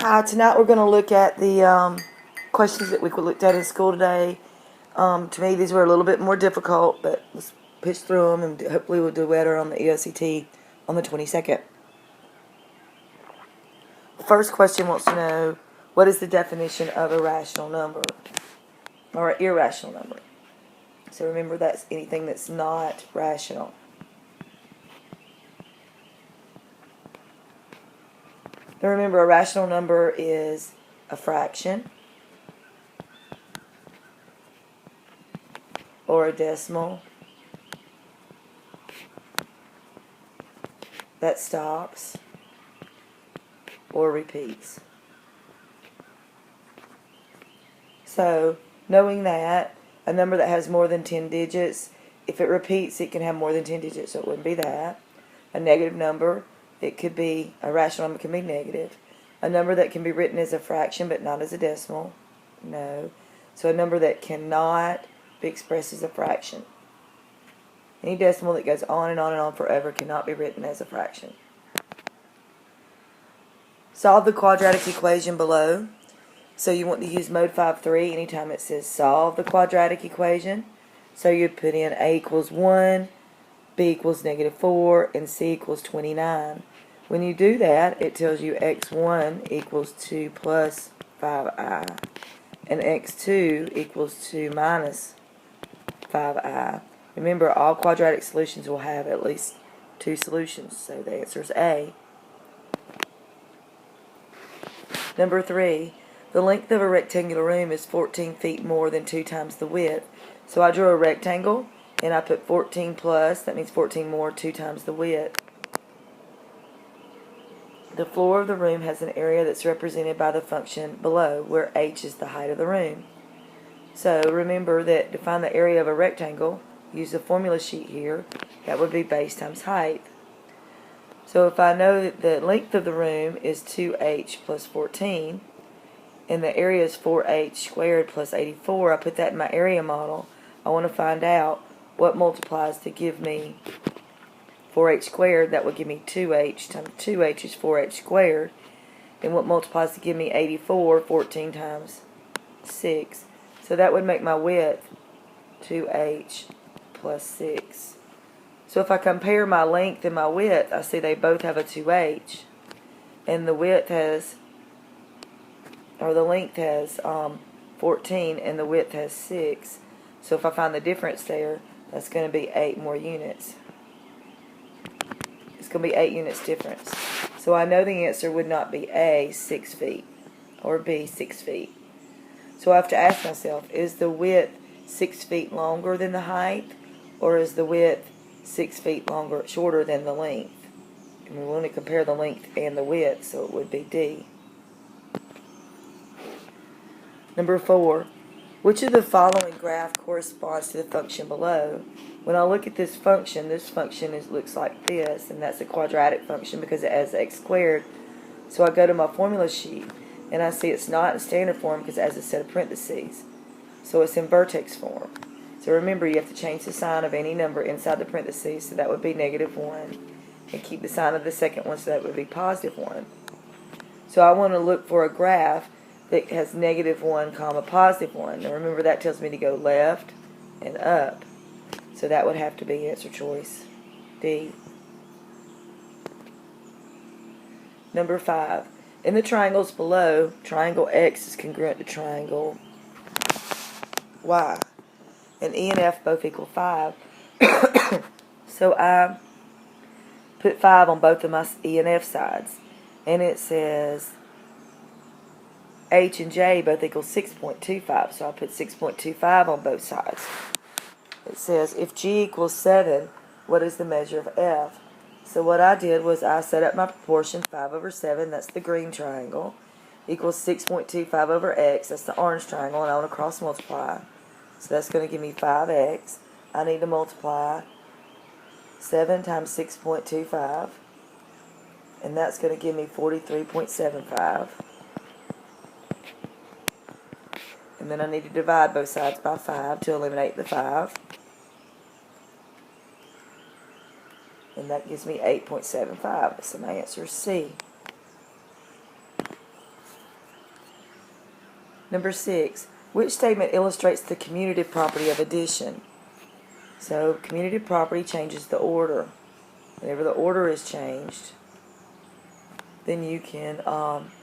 Hi, tonight we're going to look at the questions that we looked at in school today. To me, these were a little bit more difficult, but let's push through them and hopefully we'll do better on the EOCT on the 22nd. The first question wants to know, what is the definition of a rational number or an irrational number? So remember, that's anything that's not rational. Now remember, a rational number is a fraction or a decimal that stops or repeats. So, knowing that, a number that has more than 10 digits, if it repeats, it can have more than 10 digits, so it wouldn't be that. A negative number, it could be, a rational number can be negative. A number that can be written as a fraction but not as a decimal, no. So a number that cannot be expressed as a fraction. Any decimal that goes on and on and on forever cannot be written as a fraction. Solve the quadratic equation below. So you want to use mode 5-3 anytime it says solve the quadratic equation. So you'd put in a equals 1, b equals -4, and c equals 29. When you do that, it tells you x1 equals 2 plus 5i, and x2 equals 2 minus 5i. Remember, all quadratic solutions will have at least 2 solutions, so the answer is A. Number 3, the length of a rectangular room is 14 feet more than 2 times the width. So I drew a rectangle, and I put 14 plus, that means 14 more, 2 times the width. The floor of the room has an area that's represented by the function below, where h is the height of the room. So remember that to find the area of a rectangle, use the formula sheet here, that would be base times height. So if I know that the length of the room is 2h plus 14, and the area is 4h squared plus 84, I put that in my area model. I want to find out what multiplies to give me 4h squared. That would give me 2h times 2h is 4h squared. And what multiplies to give me 84, 14 times 6. So that would make my width 2h plus 6. So if I compare my length and my width, I see they both have a 2h. And the width has, or the length has 14 and the width has 6. So if I find the difference there, that's going to be 8 more units. It's going to be 8 units difference. So I know the answer would not be A, 6 feet, or B, 6 feet. So I have to ask myself, is the width 6 feet longer than the height, or is the width 6 feet shorter than the length? And we want to compare the length and the width, so it would be D. Number 4, which of the following graph corresponds to the function below? When I look at this function looks like this, and that's a quadratic function because it has x squared. So I go to my formula sheet, and I see it's not in standard form because it has a set of parentheses. So it's in vertex form. So remember, you have to change the sign of any number inside the parentheses, so that would be -1. And keep the sign of the second one, so that would be +1. So I want to look for a graph that has -1, +1. Now remember, that tells me to go left and up. So that would have to be answer choice D. Number 5. In the triangles below, triangle X is congruent to triangle Y. And E and F both equal 5. So I put 5 on both of my E and F sides. And it says H and J both equal 6.25. So I put 6.25 on both sides. It says, if G equals 7, what is the measure of F? So what I did was I set up my proportion, 5 over 7, that's the green triangle, equals 6.25 over X, that's the orange triangle, and I want to cross multiply. So that's going to give me 5X. I need to multiply 7 times 6.25, and that's going to give me 43.75. And then I need to divide both sides by 5 to eliminate the 5. And that gives me 8.75. So my answer is C. Number 6, which statement illustrates the commutative property of addition? So commutative property changes the order. Whenever the order is changed, then you can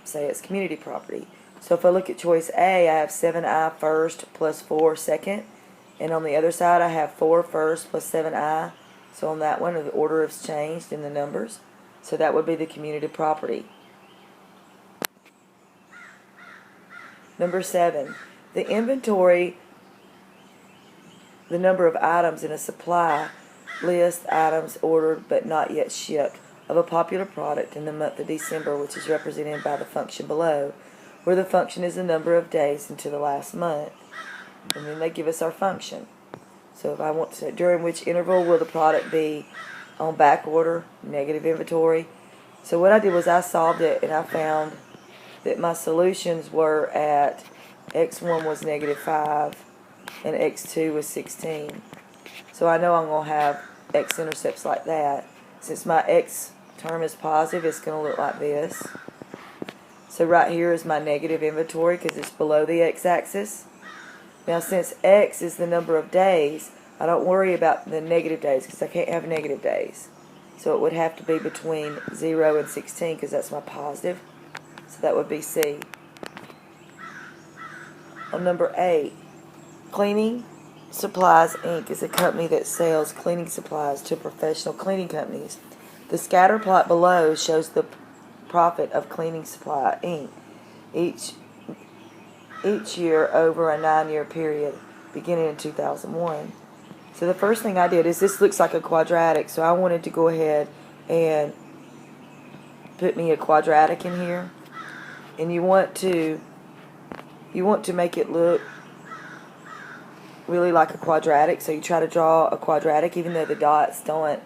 say it's commutative property. So if I look at choice A, I have 7i first plus 4 second. And on the other side, I have 4 first plus 7i. So on that one, the order is changed in the numbers. So that would be the commutative property. Number 7, the inventory, the number of items in a supply list items ordered but not yet shipped of a popular product in the month of December, which is represented by the function below, where the function is the number of days into the last month. And then they give us our function. So if I want to, during which interval will the product be on back order, negative inventory. So what I did was I solved it, and I found that my solutions were at x1 was -5 and x2 was 16. So I know I'm going to have x-intercepts like that. Since my x term is positive, it's going to look like this. So right here is my negative inventory because it's below the x-axis. Now since x is the number of days, I don't worry about the negative days because I can't have negative days. So it would have to be between 0 and 16 because that's my positive. So that would be C. On number 8, Cleaning Supplies Inc. is a company that sells cleaning supplies to professional cleaning companies. The scatter plot below shows the profit of Cleaning Supply Inc. each year over a 9-year period beginning in 2001. So the first thing I did is this looks like a quadratic, so I wanted to go ahead and put me a quadratic in here. And you want to make it look really like a quadratic, so you try to draw a quadratic even though the dots don't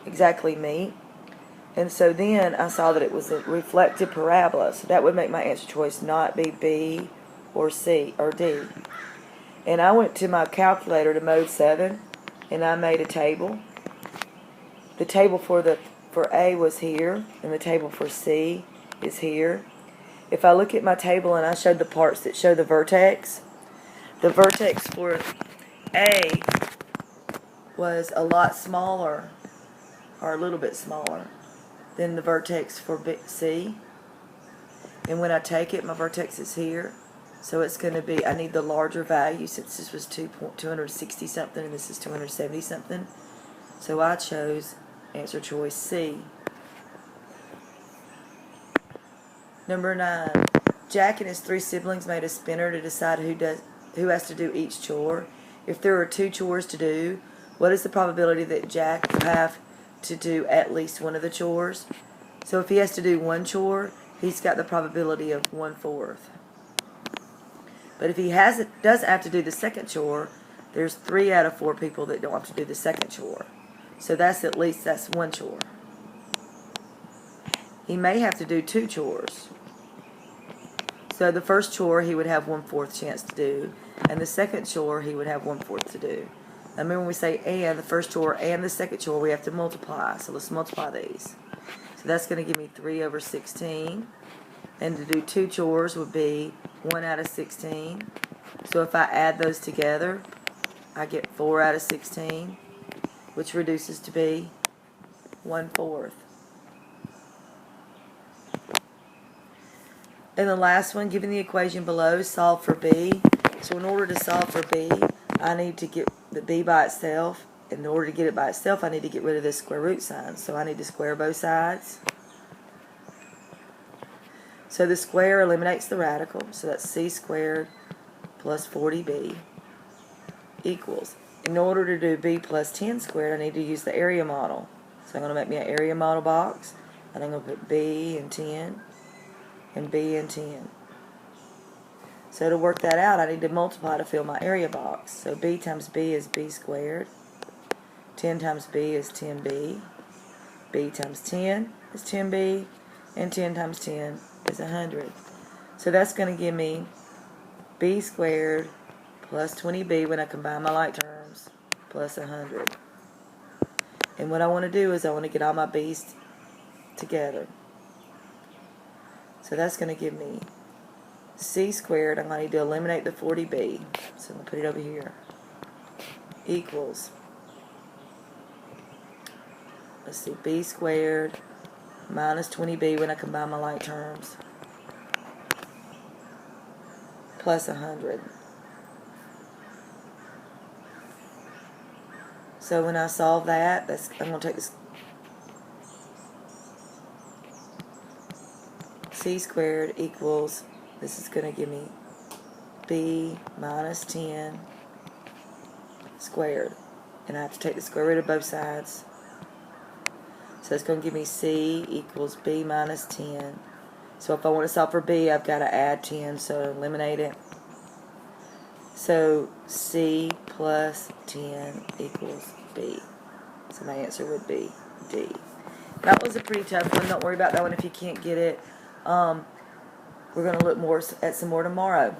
exactly meet. And so then I saw that it was a reflective parabola, so that would make my answer choice not be B or C or D. And I went to my calculator to mode 7 and I made a table. The table for A was here and the table for C is here. If I look at my table and I showed the parts that show the vertex for A was a lot smaller, or a little bit smaller, than the vertex for C. And when I take it, my vertex is here. So it's going to be, I need the larger value since this was 260 something and this is 270 something. So I chose answer choice C. Number 9. Jack and his 3 siblings made a spinner to decide who has to do each chore. If there are 2 chores to do, what is the probability that Jack will have to do at least one of the chores? So if he has to do 1 chore, he's got the probability of 1/4. But if he doesn't have to do the second chore, there's 3 out of 4 people that don't have to do the second chore. So that's 1 chore. He may have to do 2 chores. So the first chore he would have 1/4 chance to do, and the second chore he would have 1/4 to do. Now remember when we say and, the first chore and the second chore, we have to multiply. So let's multiply these. So that's going to give me 3 over 16. And to do 2 chores would be 1 out of 16. So if I add those together, I get 4 out of 16, which reduces to be 1/4. And the last one, given the equation below, solve for B. So in order to solve for B, I need to get the B by itself. In order to get it by itself, I need to get rid of this square root sign. So I need to square both sides. So the square eliminates the radical. So that's C squared plus 40B equals. In order to do B plus 10 squared, I need to use the area model. So I'm going to make me an area model box. And I'm going to put B and 10 and B and 10. So to work that out, I need to multiply to fill my area box. So B times B is B squared. 10 times B is 10B. B times 10 is 10B. And 10 times 10 is 100. So that's going to give me B squared plus 20B when I combine my like terms plus 100. And what I want to do is I want to get all my B's together. So that's going to give me C squared, I'm going to need to eliminate the 40b. So I'm going to put it over here. Equals, let's see, b squared minus 20b when I combine my like terms, plus 100. So when I solve that, I'm going to take this c squared equals, this is going to give me b minus 10 squared. And I have to take the square root of both sides. So it's going to give me c equals b minus 10. So if I want to solve for b, I've got to add 10, so eliminate it. So c plus 10 equals b. So my answer would be D. That was a pretty tough one. Don't worry about that one if you can't get it. We're going to look more at some more tomorrow.